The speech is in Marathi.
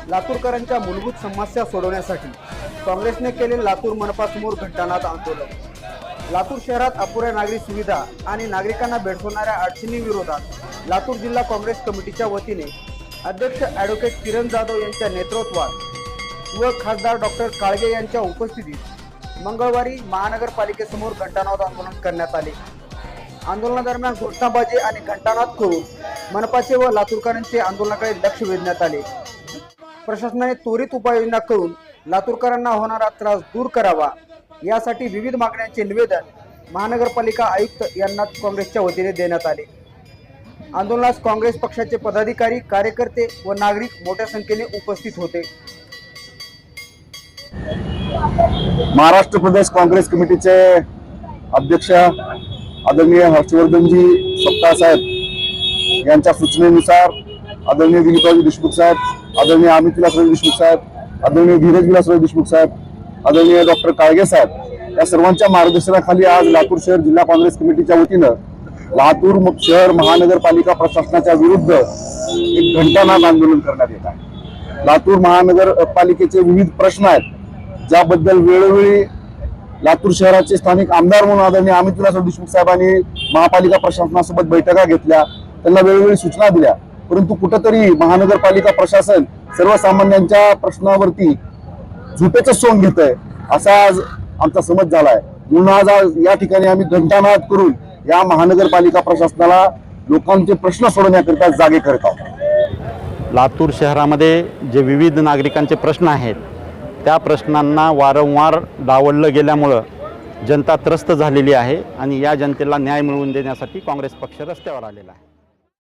लातूरकरांच्या मूलभूत समस्या सोडवण्यासाठी काँग्रेसने केले लातूर मनपासमोर घंटानाद आंदोलन। लातूर शहरात अपुऱ्या नागरी सुविधा आणि नागरिकांना भेडसावणाऱ्या अडचणी विरोधात लातूर जिल्हा काँग्रेस कमिटीच्या वतीने अध्यक्ष ॲडव्होकेट किरण जाधव यांच्या नेतृत्वात व खासदार डॉक्टर काळगे यांच्या उपस्थितीत मंगळवारी महानगरपालिकेसमोर घंटानाद आंदोलन करण्यात आले। आंदोलनादरम्यान घोषणाबाजी आणि घंटानाद करून मनपाचे व लातूरकरांचे आंदोलनाकडे लक्ष वेधण्यात आले। प्रशासनाने त्वरित उपाययोजना करून लातूरकरांना होणारा त्रास दूर करावा यासाठी विविध मागण्यांचे निवेदन महानगरपालिका आयुक्त यांना काँग्रेसच्या वतीने देण्यात आले। आंदोलनास काँग्रेस पक्षाचे पदाधिकारी, कार्यकर्ते व नागरिक मोठ्या संख्येने उपस्थित होते। महाराष्ट्र प्रदेश काँग्रेस कमिटीचे अध्यक्ष आदरणीय हर्षवर्धनजी सप्ताह साहेब यांच्या सूचनेनुसार आदरणीय दिलीपराव देशमुख साहेब, आदरणीय अमित विलासराव देशमुख साहेब, आदरणीय धीरज विलासराव देशमुख साहेब, आदरणीय डॉक्टर काळगे साहेब या सर्वांच्या मार्गदर्शनाखाली आज लातूर शहर जिल्हा काँग्रेस कमिटीच्या वतीनं लातूर शहर महानगरपालिका प्रशासनाच्या विरुद्ध एक घंटानाद आंदोलन करण्यात येत आहे। लातूर महानगरपालिकेचे विविध प्रश्न आहेत ज्याबद्दल वेळोवेळी लातूर शहराचे स्थानिक आमदार म्हणून आदरणीय अमित विलासराव देशमुख साहेबांनी महापालिका प्रशासनासोबत बैठका घेतल्या, त्यांना वेळोवेळी सूचना दिल्या, परंतु कुठेतरी महानगरपालिका प्रशासन सर्वसामान्यांच्या प्रश्नावरती झुपेचं सोंग घेत आहे असा आज आमचा समज झालाय। म्हणून आज या ठिकाणी आम्ही घंटानाद करून या महानगरपालिका प्रशासनाला लोकांचे प्रश्न सोडवण्याकरिता जागे करत आहोत। लातूर शहरामध्ये जे विविध नागरिकांचे प्रश्न आहेत त्या प्रश्नांना वारंवार डावललं गेल्यामुळं जनता त्रस्त झालेली आहे आणि या जनतेला न्याय मिळवून देण्यासाठी काँग्रेस पक्ष रस्त्यावर आलेला आहे।